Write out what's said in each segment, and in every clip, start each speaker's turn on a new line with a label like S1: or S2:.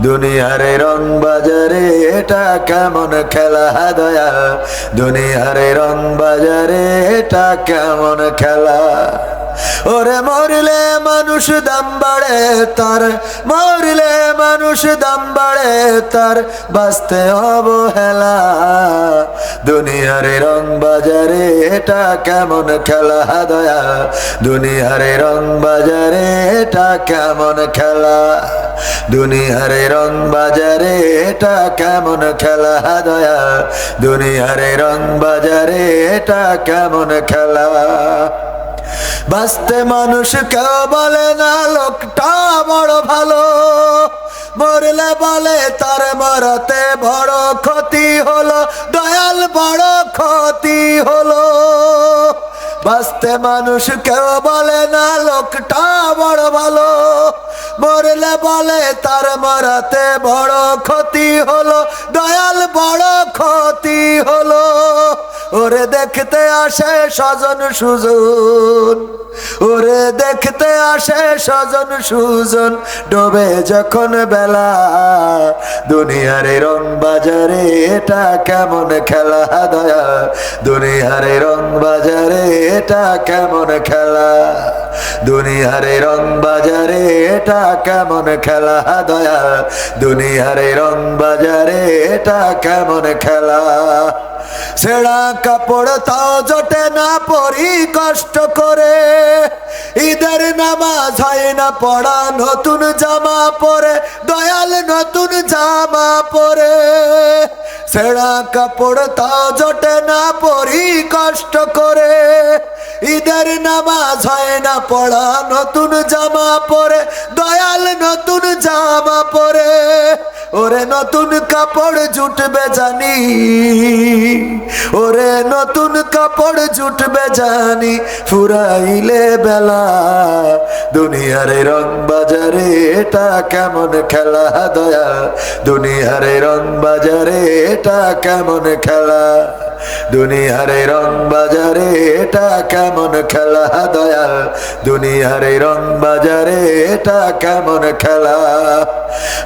S1: দুনিয়ার রং বাজারে এটা কেমন খেলা দয়াল, দুনিয়ার রং বাজারে এটা কেমন খেলা। ওরে মরলে মানুষ দাম বাড়ে তার, মরলে মানুষ দাম বাড়ে তার, বাঁচতে অবহেলা। দুনিয়ার রং বাজারে এটা কেমন খেলা দয়া, দুনিয়ার রং বাজারে এটা কেমন খেলা। দুনিয়ার রং বাজারে এটা কেমন খেলা দয়া, দুনিয়ার রং বাজারে এটা কেমন খেলা। বাঁচতে মানুষ কেউ বলে না লোকটা বড় ভালো, মরলে বলে তার মরাতে বড় ক্ষতি হলো, দয়াল বড় ক্ষতি হলো। বাঁচতে মানুষ কেউ বলে না লোকটা বড় ভালো, মরলে বলে তার মরাতে বড় ক্ষতি হলো, দয়াল বড় ক্ষতি হলো। ওরে দেখতে আসে স্বজন সুজন, ওরে দেখতে আসে স্বজন সুজন, ডোবে যখন বেলা। দুনিয়ার রং বাজারে এটা কেমন খেলা দয়া, দুনিয়ার রং বাজারে এটা কেমন খেলা। দুনিয়ার রং বাজারে এটা কেমন খেলা দয়া, দুনিয়ার রং বাজারে এটা কেমন খেলা। ছেঁড়া কাপড় তাও জোটে না পরি কষ্ট করে, ঈদের নামাজ হয় না পড়া নতুন জামা পরে, দয়াল নতুন জামা পরে। ছেঁড়া কাপড় তাও জোটে না পরি কষ্ট করে, ঈদের নামাজ হয় না পড়া নতুন জামা পরে, দয়াল নতুন জামা পরে। ওরে নতুন কাপড় জুটবে জানি, ওরে নতুন কাপড় জুটবে জানি, ফুরাইলে বেলা। দুনিয়ার রং বাজারে এটা কেমন খেলা দয়া, দুনিয়ার রং বাজারে এটা কেমন খেলা। দুনিয়ার রং বাজারে এটা কেমন খেলা দয়া, দুনিয়ার রং বাজারে এটা কেমন খেলা।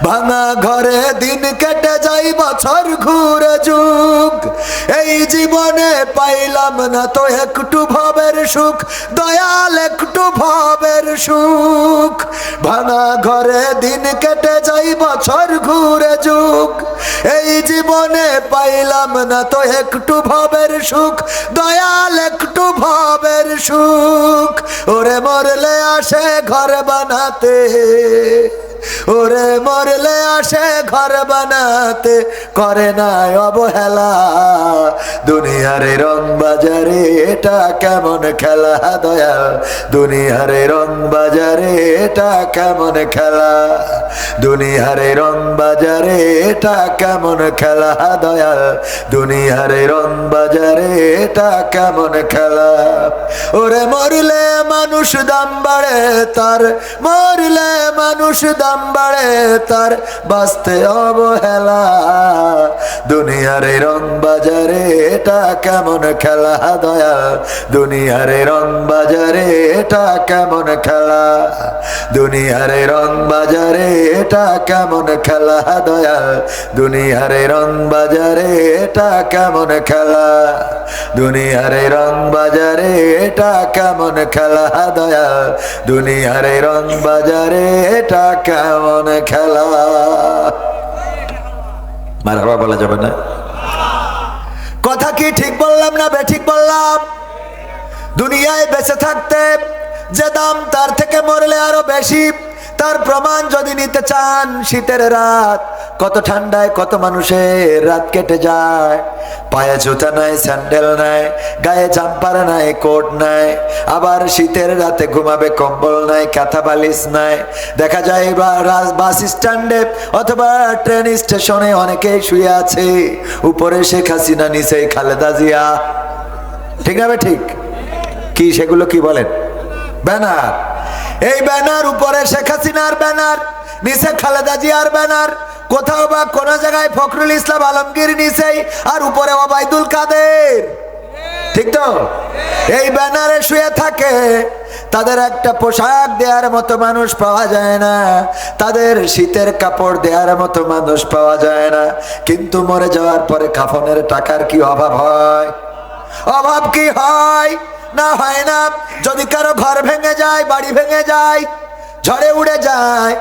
S1: ভাঙা ঘরে দিন কেটে যাই বছর ঘুরে যুগ, এই জীবনে পাইলাম না তো একটু ভবের সুখ, দয়াল একটু ভবের সুখ। ভাঙা ঘরে দিন কেটে যাই বছর ঘুরে যুগ, এই জীবনে পাইলাম না তো একটু ভবের সুখ, দয়াল একটু ভবের সুখ। ওরে মরলে আসে ঘর বানাতে, ওরে মরলে আসে ঘর বানাতে, করে না অবহেলা। দুনিয়ার রং বাজারে এটা কেমন খেলা দয়া, দুনিয়ার রং বাজারে এটা কেমন খেলা। দুনিয়ার রং বাজারে এটা কেমন খেলা দয়া, দুনিয়ার রং বাজারে এটা কেমন খেলা। ওরে মরলে মানুষ দাম বাড়ে তার, মরলে মানুষ দাম বাড়ে তার, বাঁচতে অবহেলা। দুনিয়ার রং বাজারে এটা কেমন খেলা দয়া, দুনিয়ার রং বাজারে এটা কেমন খেলা। দুনিয়ার রং বাজারে এটা কেমন খেলা দয়া, দুনিয়ার রং বাজারে এটা কেমন খেলা। দুনিয়ার রং বাজারে এটা কেমন খেলা দয়া, দুনিয়ার রং বাজারে এটা কেমন খেলা। মারহাবা বলা যাবে না? কথা কি ঠিক বললাম না বেঠিক বললাম? দুনিয়ায় বেঁচে থাকতে যে দাম তার থেকে মরলে আরো বেশি। তার প্রমাণ যদি নিতে চান, শীতের রাত কত ঠান্ডায় কত মানুষের রাত কেটে যায়। পায়ে জুতা নাই, স্যান্ডেল নাই, গায়ে জাম্পার নাই, কোট নাই, আবার শীতের রাতে ঘুমাবে কম্বল নাই, কাঁথা বালিশ নাই। দেখা যায় বাস স্ট্যান্ডে অথবা ট্রেন স্টেশনে অনেকেই শুয়ে আছে, উপরে শেখ হাসিনা, নিচে খালেদা জিয়া। ঠিক না ঠিক? কি সেগুলো কি বলেন? ব্যানার। এই ব্যানার, উপরে শেখ হাসিনার ব্যানার, নিচে খালেদা জিয়ার ব্যানার। কোথাও বা কোন জায়গায় ফখরুল ইসলাম আলমগীর নিচেই, আর উপরে ওবায়দুল কাদের। ঠিক তো? এই ব্যানারে শুয়ে থাকে, তাদের একটা পোশাক দেওয়ার মতো মানুষ পাওয়া যায় না, তাদের শীতের কাপড় দেওয়ার মতো মানুষ পাওয়া যায় না। কিন্তু মরে যাওয়ার পরে কাফনের টাকার কি অভাব হয়? অভাব কি হয়? না, হয় না। যদি কারো ঘর ভেঙে যায়, বাড়ি ভেঙে যায়, ঝড়ে উড়ে যায়,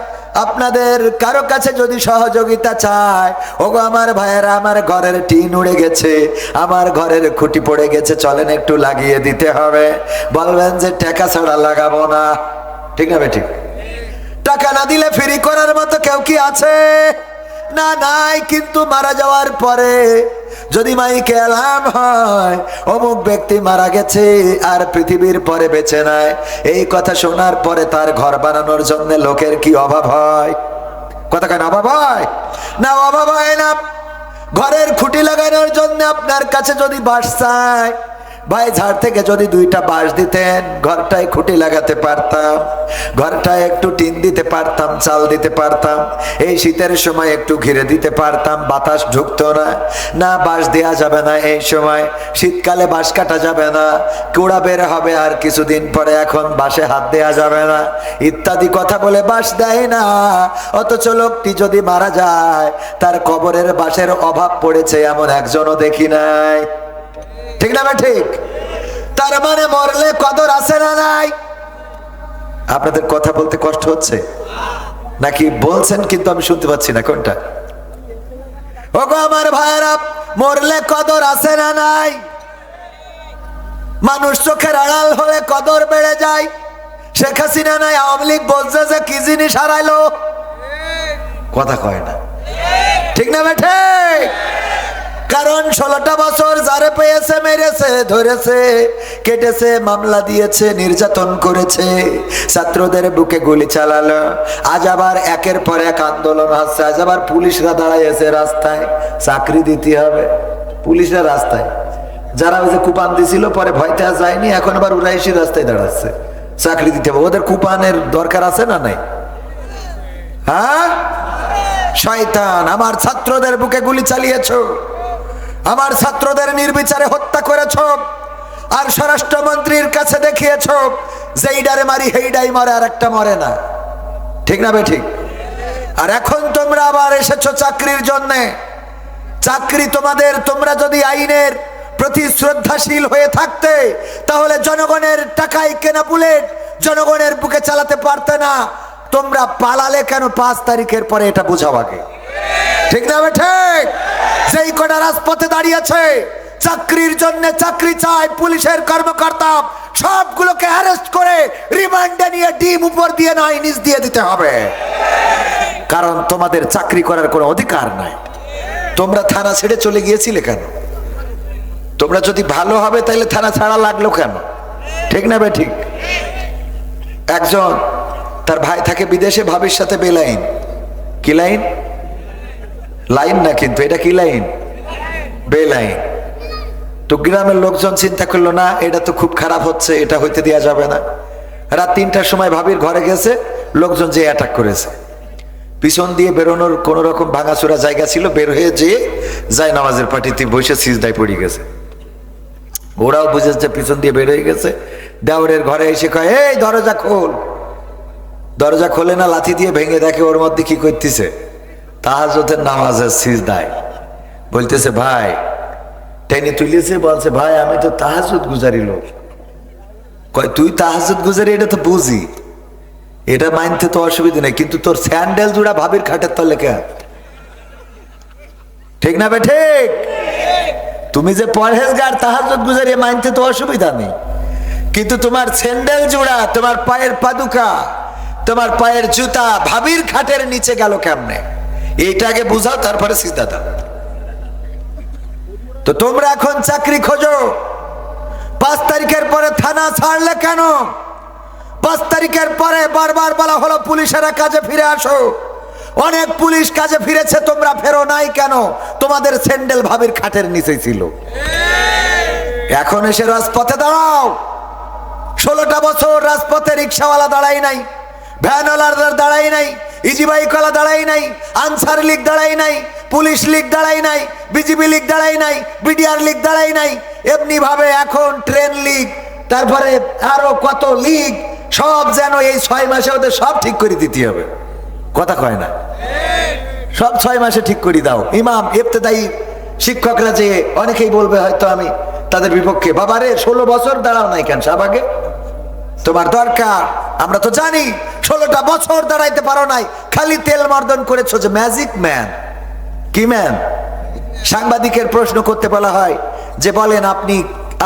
S1: আপনাদের কারো কাছে যদি সহযোগিতা চায়, ওগো আমার ভাইয়েরা, আমার ঘরের টিন উড়ে গেছে, আমার ঘরের খুঁটি পড়ে গেছে, চলেন একটু লাগিয়ে দিতে হবে, বলবেন যে টাকা ছাড়া লাগাবো না। ঠিক না ঠিক? টাকা না দিলে ফ্রি করার মতো কেউ কি আছে? না, নাই। কিন্তু মারা যাওয়ার পরে যদি মাইকে এলাম হয় অমুক ব্যক্তি মারা গেছে আর পৃথিবীর পরে বেঁচে নাই, এই কথা শোনার পরে তার ঘর বানানোর জন্য লোকের কি অভাব হয়? কথা কেন অভাব হয়? না, অভাব হয় না। ঘরের খুঁটি লাগানোর জন্য আপনার কাছে যদি বাঁশ চায়, ভাই ঝাড় থেকে যদি 2টা বাঁশ দিতেন, ঘরটায় খুঁটি লাগাতে পারতাম, ঘরটায় একটু টিন দিতে পারতাম, চাল দিতে পারতাম, এই শীতের সময় একটু ঘিরে দিতে পারতাম, বাতাস ঢুকতো না। না, বাঁশ দেয়া যাবে না এই সময়, শীতকালে বাঁশ কাটা যাবে না, কুড়া বের হবে আর কিছুদিন পরে, এখন বাঁশে হাত দেয়া যাবে না, ইত্যাদি কথা বলে বাঁশ দেয় না। অথচ লোকটি যদি মারা যায়, তার কবরের বাঁশের অভাব পড়েছে এমন একজনও দেখি নাই। ঠিক না ঠিক? তার মানে মরলে কদর আছে না নাই? আপনাদের কথা বলতে কষ্ট হচ্ছে নাকি বলছেন কিন্তু আমি শুনতে পাচ্ছি না? কোনটা? ওগো আমার ভাইয়েরা, মরলে কদর আছে না নাই? মানুষ চোখের আড়াল হলে কদর বেড়ে যায়। শেখ হাসিনা নাই, আওয়ামী লীগ বলছে যে কি জিনিস হারাইলো, কথা কয় না। ঠিক না ঠিক? কারণ 16টা বছর যারে পেয়েছে মেরেছে, ধরেছে, কেটেছে, মামলা দিয়েছে, নির্যাতন করেছে, ছাত্রদের বুকে গুলি চালালো, আজ আবার একের পর এক আন্দোলন হচ্ছে, আজ আবার পুলিশরা দাঁড়াইছে রাস্তায়, চাকরি দিতে হবে। পুলিশরা রাস্তায়, যারা ওই যে কুপান দিছিল পরে ভয়তে যায়নি, এখন আবার ওরা এসে রাস্তায় দাঁড়াচ্ছে, চাকরি দিতে হবে। ওদের কুপানের দরকার আছে না নাই? হ্যাঁ, শয়তান, আমার ছাত্রদের বুকে গুলি চালিয়েছো, আমার ছাত্রদের নির্বিচারে হত্যা করেছ, আর স্বরাষ্ট্রমন্ত্রীর কাছে দেখিয়েছ যেইডারে মারি হেইডাই মরে, আর একটা মরে না। ঠিক না ঠিক? আর এখন তোমরা আবার এসেছো চাকরির জন্য। চাকরি তোমাদের, তোমরা যদি আইনের প্রতি শ্রদ্ধাশীল হয়ে থাকতে, তাহলে জনগণের টাকায় কেনা বুলেট জনগণের বুকে চালাতে পারতে না। তোমরা পালালে কেন 5 তারিখের পরে? এটা বুঝাও আগে। ঠিক না ঠিক? যেই কটা রাজপথে দাঁড়িয়েছে চাকরির জন্য, চাকরি চায়, পুলিশের কর্মকর্তা সবগুলোকে অ্যারেস্ট করে রিমান্ডে নিয়ে ডিম উপর দিয়ে নয় নিচ দিয়ে দিতে হবে। কারণ তোমাদের চাকরি করার কোনো অধিকার নাই। তোমরা থানা ছেড়ে চলে গিয়েছিলে কেন? তোমরা যদি ভালো হবে তাহলে থানা ছাড়া লাগলো কেন? ঠিক না ঠিক? একজন তার ভাই থাকে বিদেশে, ভাবির সাথে বেলাইন। কি লাইন? লাইন না কিন্তু, এটা কি লাইন? বেলাইন। তো গ্রামের লোকজন চিন্তা করলো, না এটা তো খুব খারাপ হচ্ছে, এটা হইতে দেওয়া যাবে না। রাত 3টার সময় ভাবির ঘরে গেছে, লোকজন যে অ্যাটাক করেছে, পিছন দিয়ে বেরোনোর কোন রকম ভাঙাচোরা জায়গা ছিল, বের হয়ে যেয়ে যায় নামাজের পার্টিতে বসে সিজদায় পড়ে গেছে। ওরাও বুঝেছে পিছন দিয়ে বের হয়ে গেছে, দেওরের ঘরে এসে কয়, এই দরজা খোল। দরজা খোলে না, লাথি দিয়ে ভেঙে দেখে ওর মধ্যে কি করতেছে, তাহাজ্জুদের নামাজের সিজদায়। বলতেছে, ভাই টেনে তুলেছে, বলছে, ভাই আমি তো তাহাজ্জুদ গুজারি লোক। কয়, তুই তাহাজ্জুদ গুজারি এটা তো বুঝি, এটা মানতে তো অসুবিধা নেই, কিন্তু তোর স্যান্ডেল জুড়া ভাবির খাটের তলে কে? ঠিক না ঠিক? তুমি যে পরহেজগার, তাহাজ্জুদ গুজারি মানতে তো অসুবিধা নেই, কিন্তু তোমার স্যান্ডেল জোড়া, তোমার পায়ের পাদুকা, তোমার পায়ের জুতা ভাবির খাটের নিচে গেল কেমনে? এইটাকে বুঝাও, তারপরে সিজদা দাও। তো তোমরা এখন চাকরি খোঁজো, 5 তারিখের পরে থানা ছাড়লে কেন? 5 তারিখের পরে বারবার বলা হলো পুলিশেরা কাজে ফিরে আসো। অনেক পুলিশ কাজে ফিরেছে, তোমরা ফেরো নাই কেন? তোমাদের স্যান্ডেল ভাবির খাটের নিচে ছিল। এখন এসে রাজপথে দাঁড়াও। 16টা বছর রাজপথে রিক্সাওয়ালা দাঁড়াই নাই, ভ্যানওয়ালার দাঁড়াই নাই, ইজি বাইকওয়ালা দাঁড়াই নাই, আনসার লীগ দাঁড়াই নাই, পুলিশ লীগ দাঁড়াই নাই, বিজিবি লীগ দাঁড়াই নাই, বিডিআর লীগ দাঁড়াই নাই। এমনি ভাবে এখন ট্রেন লীগ, তারপরে আরো কত লীগ, সব যেন এই 6 মাসে ওদের সব ঠিক করে দিতে হবে। কথা কয় না? সব 6 মাসে ঠিক করে দাও। ইমাম ইবতেদায়ী শিক্ষকরা যে অনেকেই বলবে হয়তো আমি তাদের বিপক্ষে, বাবারে 16 বছর দাঁড়াও নাই কেন সাহবাগে? তোমার দরকার, আমরা তো জানি 16টা বছর দাঁড়াইতে পারো নাই, খালি তেল মর্দন করেছো যে ম্যাজিক ম্যান। কি ম্যান? সাংবাদিকের প্রশ্ন করতে বলা হয় যে বলেন আপনি,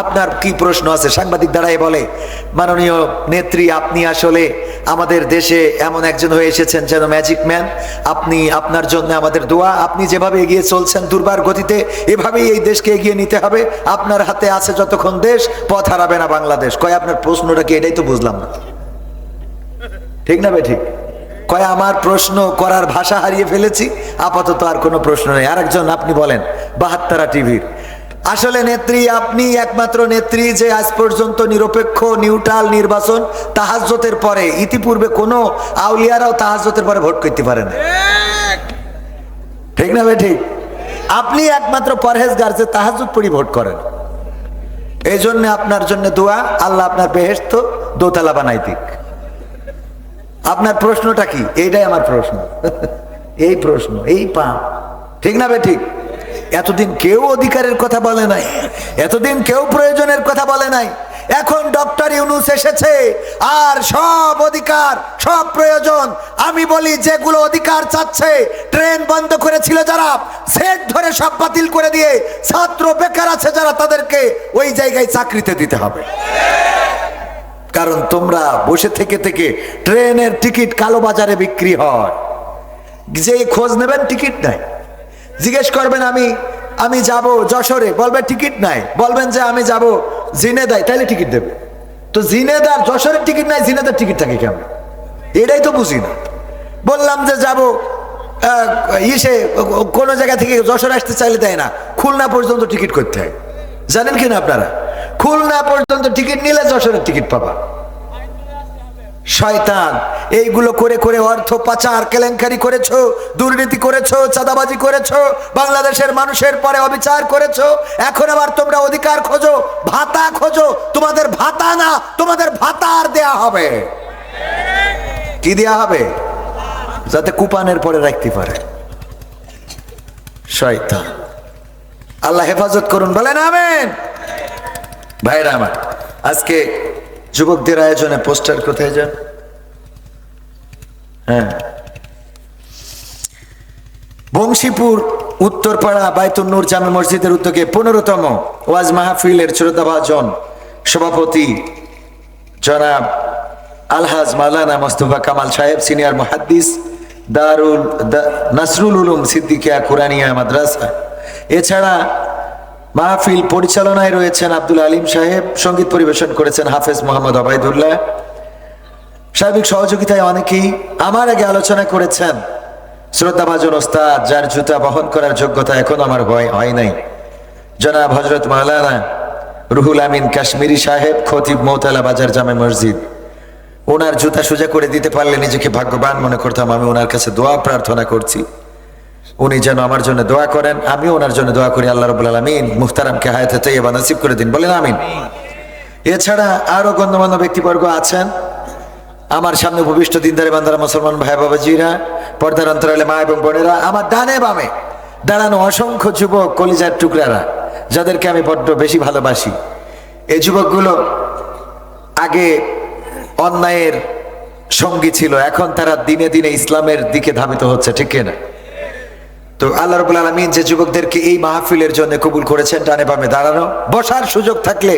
S1: আপনার কি প্রশ্ন আছে? সাংবাদিক দাঁড়ায় বলে, মাননীয় নেত্রী, আপনি আসলে আমাদের দেশে এমন একজন হয়ে এসেছেন যেন ম্যাজিক ম্যান। আপনি, আপনার জন্য আমাদের দোয়া। আপনি যেভাবে এগিয়ে চলছেন দুর্বার গতিতে, এভাবেই এই দেশকে এগিয়ে নিতে হবে। আপনার হাতে আছে যতক্ষণ দেশ, পথ হারাবে না বাংলাদেশ। কয় আপনার প্রশ্নটা কি? এটাই তো বুঝলাম না। ঠিক না ঠিক? কয় আমার প্রশ্ন করার ভাষা হারিয়ে ফেলেছি, আপাতত আর কোনো প্রশ্ন নেই। আরেকজন, আপনি বলেন 72 টিভির আসলে নেত্রী, আপনি একমাত্র নেত্রী যে আজ পর্যন্ত নিরপেক্ষ নিউট্রাল নির্বাচন তাহাজ্জুদের পরে, ইতিপূর্বে কোনো আউলিয়ারাও তাহাজ্জুদের পরে ভোট করতে পারে না। ঠিক না ভাই? ঠিক। আপনি একমাত্র পরহেজগার যে তাহাজ্জুদ পড়ি ভোট করেন। এই জন্য আপনার জন্য দোয়া, আল্লাহ আপনার বেহেশত দোতলা বানাই দিক। আপনার প্রশ্নটা কি? এইটাই আমার প্রশ্ন। এই প্রশ্ন, এই পা। ঠিক না ভাই? ঠিক। এতদিন কেউ অধিকারের কথা বলে নাই, এতদিন কেউ প্রয়োজনের কথা বলে নাই। এখন ডক্টর ইউনূস এসেছে আর সব অধিকার, সব প্রয়োজন। আমি বলি যেগুলো অধিকার চাচ্ছে, ট্রেন বন্ধ করেছিল যারা, সেট ধরে সব বাতিল করে দিয়ে ছাত্র বেকার আছে যারা, তাদেরকে ওই জায়গায় চাকরিতে দিতে হবে। কারণ তোমরা বসে থেকে থেকে ট্রেনের টিকিট কালো বাজারে বিক্রি হয়, যে খোঁজ নেবেন টিকিট নাই। জিজ্ঞেস করবেন আমি যাব যশোরে, বলবে টিকিট নাই। বলবেন যে আমি যাব ঝিনেদায়, তাইলে টিকিট দেবে। তো ঝিনেদার যশোরের টিকিট নাই, ঝিনেদার টিকিট থাকে কেমন? এটাই তো বুঝি না। বললাম যে যাব ইসে কোনো জায়গা থেকে যশোর আসতে চাইলে দেয় না, খুলনা পর্যন্ত টিকিট করতে হয়। জানেন কিনা আপনারা? খুলনা পর্যন্ত টিকিট নিলে যশোরের টিকিট পাবা। শয়তান এইগুলো করে করে অর্থ পাচার, কেলেঙ্কারি করেছো, দুর্নীতি করেছো, চাঁদাবাজি করেছো, বাংলাদেশের মানুষের পরে অবিচার করেছো। এখন আবার তোমরা অধিকার খোঁজো, ভাতা খোঁজো। তোমাদের ভাতা না, তোমাদের ভাতার দেয়া হবে। কি দেয়া হবে? যাতে কুপানের পরে রাখতে পারে। শয়তান, আল্লাহ হেফাজত করুন, বলেন আমিন। ভাইরা আমার, আজকে যুবকদের আয়োজনে পোস্টার কোথায় যান? হ্যাঁ, বংশীপুর উত্তরপাড়া বাইতুন নূর জামে মসজিদের উদ্যোগে 15তম ওয়াজ মাহফিলের শ্রদ্ধাভাজন সভাপতি জনাব আলহাজ মাওলানা মোস্তফা কামাল সাহেব, সিনিয়র মুহাদ্দিস, দারুল নাসরুল উলুম সিদ্দিকিয়া কুরআনিয়া মাদ্রাসা। এছাড়া মাহফিল পরিচালনায় রয়েছেন আব্দুল আলিম সাহেব, সঙ্গীত পরিবেশন করেছেন হাফেজ মোহাম্মদ আবাইদুল্লাহ। সার্বিক সহযোগিতায় অনেকেই আমার আগে আলোচনা করেছেন। শ্রদ্ধাভাজন ওস্তাদ, যার জুতা বহন করার যোগ্যতা এখন আমার হয় নাই, জনাব হযরত মাওলানা রুহুল আমিন কাশ্মীরি সাহেব, খতিব মৌতালা বাজার জামে মসজিদ। ওনার জুতা সোজা করে দিতে পারলে নিজেকে ভাগ্যবান মনে করতাম। আমি ওনার কাছে দোয়া প্রার্থনা করছি, উনি যেন আমার জন্য দোয়া করেন, আমি ওনার জন্য দোয়া করি। আল্লাহ রাব্বুল আলামিন মুহতারামকে হায়াতে তাইয়্যিবা নসিব করে দিন, বলেন আমিন। এছাড়া আরো গণ্যমান্য ব্যক্তিবর্গ আছেন আমার সামনে, ভবিষ্ঠ দিনদারি বান্দারা, মুসলমান ভাই বাবাজিরা, পর্দার অন্তরালে মা এবং বোনেরা, আমার ডানে বামে দাঁড়ানো অসংখ্য যুবক, কলিজার টুকরারা, যাদেরকে আমি বড্ড বেশি ভালোবাসি। এই যুবকগুলো আগে অন্যায়ের সঙ্গী ছিল, এখন তারা দিনে দিনে ইসলামের দিকে ধাবিত হচ্ছে, ঠিক কিনা? তো আল্লাহ রাব্বুল আলামিন যে যুবকদেরকে এই মাহফিলের জন্য কবুল করেছেন, ডানে বামে দাঁড়ানো, বসার সুযোগ থাকলে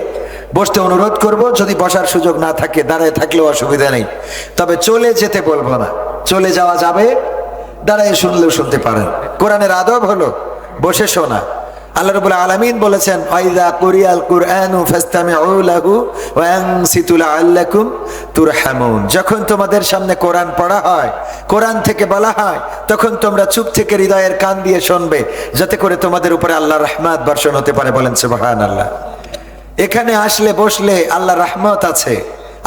S1: বসতে অনুরোধ করব, যদি বসার সুযোগ না থাকে দাঁড়ায় থাকলেও অসুবিধা নেই। তবে চলে যেতে বলবো না, চলে যাওয়া যাবে, দাঁড়ায় শুনলেও শুনতে পারেন। কোরআনের আদব হলো বসে শোনা। আল্লাহ রাব্বুল আলামিন বলেছেন, ওয়াইদা কুরিয়াল কুরআনু ফাসতামিউ লাহু ওয়া আনসিতু লাআল্লাকুম তুরহামুন। যখন তোমাদের সামনে কোরআন পড়া হয়, কোরআন থেকে বলা হয়, তখন তোমরা চুপ থেকে হৃদয়ের কান দিয়ে শুনবে, যাতে করে তোমাদের উপরে আল্লাহর রহমত বর্ষণ হতে পারে, বলেন সুবহানাল্লাহ। এখানে আসলে বসলে আল্লাহর রহমত আছে,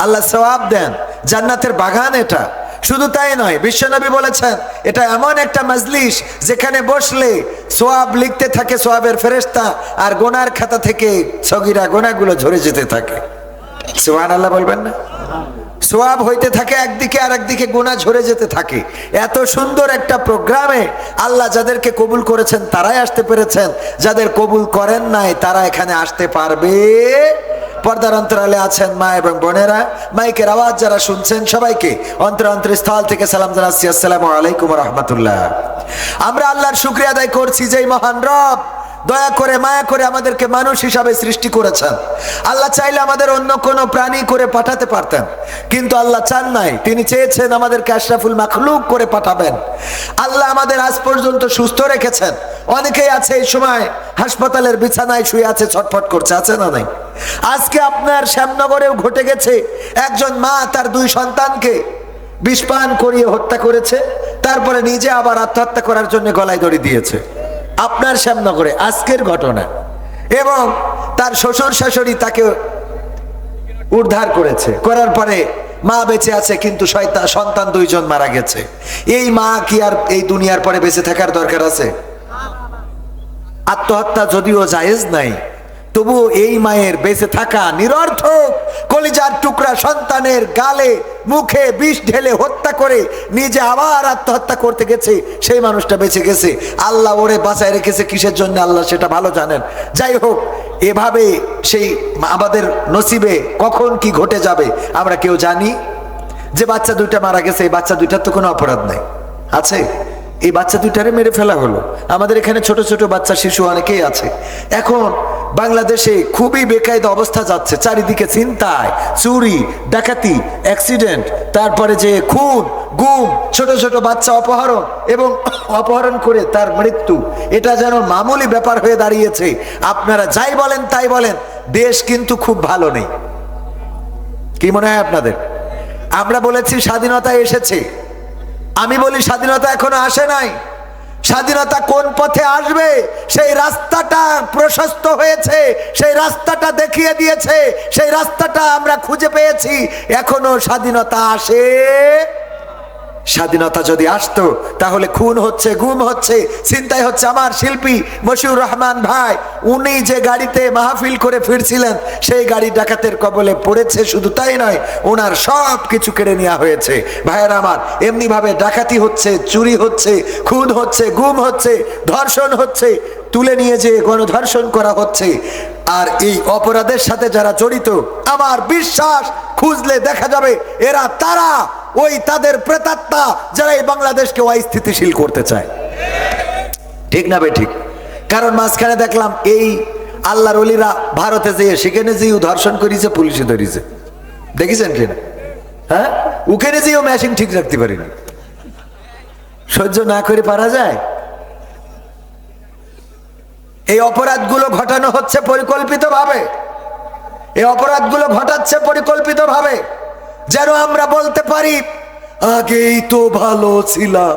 S1: আল্লাহ সওয়াব দেন, জান্নাতের বাগান এটা। শুধু তাই নয়, বিশ্বনবী বলেছেন এটা এমন একটা মজলিস যেখানে বসলে সওয়াব লিখতে থাকে সওয়াবের ফেরেশতা, আর গুনার খাতা থেকে সগীরা গুনাহগুলো ঝরে যেতে থাকে। সুবহানাল্লাহ বলবেন না? সোয়াব হইতে থাকে একদিকে, আর একদিকে গুনাহ ঝরে যেতে থাকে। এত সুন্দর একটা প্রোগ্রামে আল্লাহ যাদেরকে কবুল করেছেন তারাই আসতে পেরেছেন, যাদের কবুল করেন নাই তারা এখানে আসতে পারবে? পর্দার অন্তরালে আছেন মা এবং বোনেরা, মাইকের আওয়াজ যারা শুনছেন সবাইকে অন্তরস্থল থেকে সালাম জানাচ্ছি, আসসালামু আলাইকুম ওয়া রাহমাতুল্লাহ। আমরা আল্লাহর শুকরিয়া আদায় করছি যে মহান রব দয়া করে মায়া করে আমাদেরকে মানুষ হিসাবে সৃষ্টি করেছেন। আল্লাহ চাইলে আমাদের অন্য কোনো প্রাণী করে পাঠাতে পারতেন, কিন্তু আল্লাহ চান নাই। তিনি চেয়েছেন আমাদেরকে আশরাফুল মাখলুক করে পাঠাবেন। আল্লাহ আমাদের আজ পর্যন্ত সুস্থ রেখেছেন। অনেকেই আছে এই সময় হাসপাতালের বিছানায় শুয়ে আছে, ছটফট করছে, আছে না নাই? আজকে আপনার শ্যামনগরেও ঘটে গেছে, একজন মা তার 2 সন্তানকে বিষ পান করিয়ে হত্যা করেছে, তারপরে নিজে আবার আত্মহত্যা করার জন্য গলায় দড়ি দিয়েছে। আপনার শ্যামনগরে আজকের ঘটনা। এবং তার শ্বশুর শাশুড়ি তাকে উদ্ধার করেছে, করার পরে মা বেঁচে আছে, কিন্তু সন্তান 2 জন মারা গেছে। এই মা কি আর এই দুনিয়ার পরে বেঁচে থাকার দরকার আছে? আত্মহত্যা যদিও জায়েজ নাই, তবুও এই মায়ের বেঁচে থাকা নিরর্থক। কলিজার টুকরা সন্তানের গালে মুখে বিষ ঢেলে হত্যা করে নিজে আবার আত্মহত্যা করতে গেছে, সেই মানুষটা বেঁচে গেছে। আল্লাহ ওরে বাঁচায় রেখেছে কিসের জন্য আল্লাহ সেটা ভালো জানেন। যাই হোক, এভাবে সেই আমাদের নসিবে কখন কি ঘটে যাবে আমরা কেউ জানি। যে বাচ্চা 2টা মারা গেছে, এই বাচ্চা 2টার তো কোনো অপরাধ নাই, আছে? এই বাচ্চা 2টারে মেরে ফেলা হলো। আমাদের এখানে ছোট ছোট বাচ্চা শিশু অনেকেই আছে। এখন বাংলাদেশে খুবই বেকায়দা অবস্থা যাচ্ছে, চারিদিকে ছিনতাই, চুরি, ডাকাতি, অ্যাক্সিডেন্ট, তারপরে যে খুন, গুম, ছোট ছোট বাচ্চা অপহরণ এবং অপহরণ করে তার মৃত্যু, এটা যেন মামুলি ব্যাপার হয়ে দাঁড়িয়েছে। আপনারা যাই বলেন তাই বলেন, দেশ কিন্তু খুব ভালো নেই। কি মনে হয় আপনাদের? আমরা বলেছি স্বাধীনতা এসেছে, আমি বলি স্বাধীনতা এখনো আসে নাই। স্বাধীনতা কোন পথে আসবে সেই রাস্তাটা প্রশস্ত হয়েছে, সেই রাস্তাটা দেখিয়ে দিয়েছে, সেই রাস্তাটা আমরা খুঁজে পেয়েছি। এখনো স্বাধীনতা আসে। স্বাধীনতা যদি আসতো তাহলে খুন হচ্ছে, গুম হচ্ছে, ছিনতাই হচ্ছে। আমার শিল্পী মশিউর রহমান ভাই, উনি যে গাড়িতে মাহফিল করে ফিরছিলেন, সেই গাড়ি ডাকাতের কবলে পড়েছে। শুধু তাই নয়, ওনার সব কিছু কেড়ে নেওয়া হয়েছে। ভাইয়েরা আমার, এমনি ভাবে ডাকাতি হচ্ছে, চুরি হচ্ছে, খুন হচ্ছে, গুম হচ্ছে, ধর্ষণ হচ্ছে, তুলে নিয়ে যে গণধর্ষণ করা হচ্ছে। আর এই অপরাধের সাথে যারা জড়িত, আমার বিশ্বাস খুঁজলে দেখা যাবে এরা তারা ওই তাদের প্রেতাত্মা যারা এই বাংলাদেশকে অস্থিতিশীল করতে চায়। ঠিক না বে ঠিক? কারণ মাঝখানে দেখলাম এই আল্লাহর ওলিরা ভারতে যেয়ে সেখানে যেও ধর্ষণ করেছে, পুলিশে ধরেছে। দেখেছেন কিনা? হ্যাঁ, ওখানে যেও মেশিন ঠিক রাখতে পারিনি। সহ্য না করে পারা যায়? এই অপরাধগুলো ঘটানো হচ্ছে পরিকল্পিতভাবে। এই অপরাধগুলো ঘটাচ্ছে পরিকল্পিতভাবে, যেন আমরা বলতে পারি আগেই তো ভালো ছিলাম।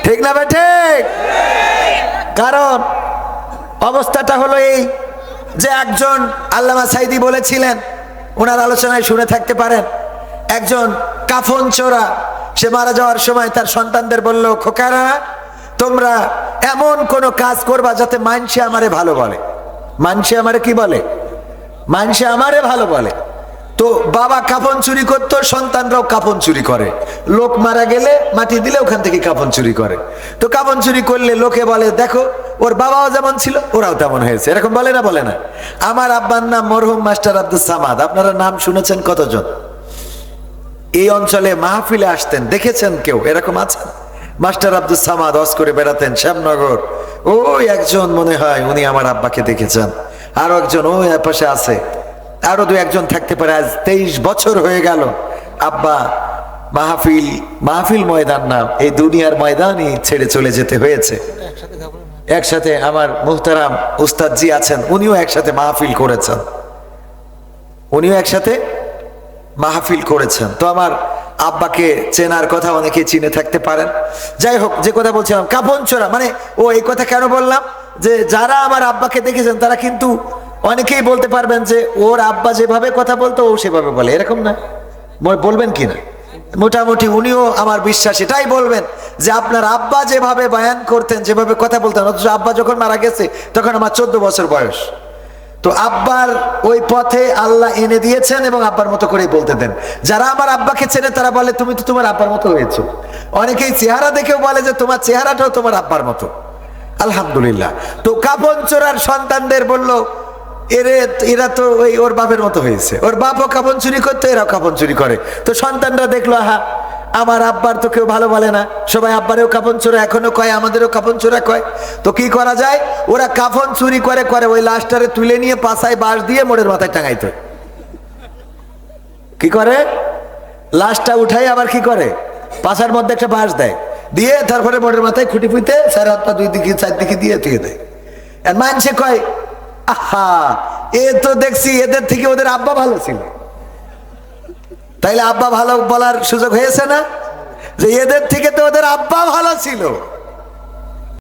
S1: ঠিক না বে ঠিক? কারণ অবস্থাটা হলো এই যে একজন আল্লামা সাইদি বলেছিলেন, ওনার আলোচনায় শুনে থাকতে পারেন, একজন কাফন চোরা, সে মারা যাওয়ার সময় তার সন্তানদের বলল, খোকারা তোমরা এমন কোন কাজ করবা যাতে মানুষে আমারে ভালো বলে। মানুষে আমারে কি বলে? মানুষে আমারে ভালো বলে। তো বাবা কাফন চুরি করতো, সন্তানরাও কাফন চুরি করে। লোক মারা গেলে মাটি দিলে ওখান থেকে কাফন চুরি করে। তো কাফন চুরি করলে লোকে বলে, দেখো ওর বাবাও যেমন ছিল ওরাও তেমন হয়েছে। এরকম বলে না? বলে না? আমার আব্বার নাম মরহুম মাস্টার আব্দুল সামাদ। আপনারা নাম শুনেছেন কতজন? এই অঞ্চলে মাহফিলে আসতেন, দেখেছেন কেউ? এরকম আছে? মাস্টার আব্দুল সামাদ হজ করে বেড়াতেন শ্যামনগর। ওই একজন মনে হয় উনি আমার আব্বাকে দেখেছেন, আরো একজন ওই পাশে আছে, আরো 2-1জন থাকতে পারে। আজ 23 বছর হয়ে গেল আব্বা মাহফিল ময়দান না, এই দুনিয়ার ময়দানই ছেড়ে চলে যেতে হয়েছে। একসাথে আমার মুহতারাম উস্তাদ জি আছেন, উনিও একসাথে মাহফিল করেছেন, উনিও একসাথে মাহফিল করেছেন। তো আমার আব্বাকে চেনার কথা অনেকে চিনে থাকতে পারেন। যাই হোক, যে কথা বলছিলাম, কাফন চোরা মানে ও এই কথা কেন বললাম, যে যারা আমার আব্বাকে দেখেছেন তারা কিন্তু অনেকেই বলতে পারবেন যে ওর আব্বা যেভাবে কথা বলতো ও সেভাবে বলে, এরকম না? বলবেন কি না? মোটামুটি উনিও আমার বিশ্বাস এটাই বলবেন যে আপনার আব্বা যেভাবে বয়ান করতেন, যেভাবে কথা বলতেন। অথচ আব্বা যখন মারা গেছে তখন আমার 14 বছর বয়স। তো আব্বার ওই পথে আল্লাহ এনে দিয়েছেন এবং আব্বার মতো করেই বলতে দেন। যারা আমার আব্বাকে চেনে তারা বলে তুমি তো তোমার আব্বার মতো হয়েছো। অনেকেই চেহারা দেখেও বলে যে তোমার চেহারাটাও তোমার আব্বার মতো। আলহামদুলিল্লাহ। তো কাফন চোরার সন্তানদের বলল এরা তো ওই ওর বাপের মতো হয়েছে, ওর বাপও কাফন চুরি করতো, এরাও কাফন চুরি করে। তো সন্তানরা দেখলো আহা আমার আব্বার তো কেউ ভালো বলে না, সবাই আব্বারেও কাফন চোরা এখনো কয়, আমাদেরও কাফন চোরা কয়। তো কি করা যায়, ওরা কাফন চুরি করে করে ওই লাশটারে তুলে নিয়ে পাছায় বাঁশ দিয়ে মোড়ের মাথায় টাঙাইতো। কি করে, লাশটা উঠাই আবার কি করে পাছার মধ্যে একটা বাঁশ দেয়, দিয়ে তারপরে মোড়ের মাথায় খুঁটি ফুঁতে চার হাত পা দুই দিকে চারদিকে দিয়ে থুয়ে দেয়। আর মানছে কয় আহা এ তো দেখছি এদের থেকে ওদের আব্বা ভালো ছিল। তাইলে আব্বা ভালো বলার সুযোগ হয়েছে না, যে এদের থেকে তো ওদের আব্বা ভালো ছিল।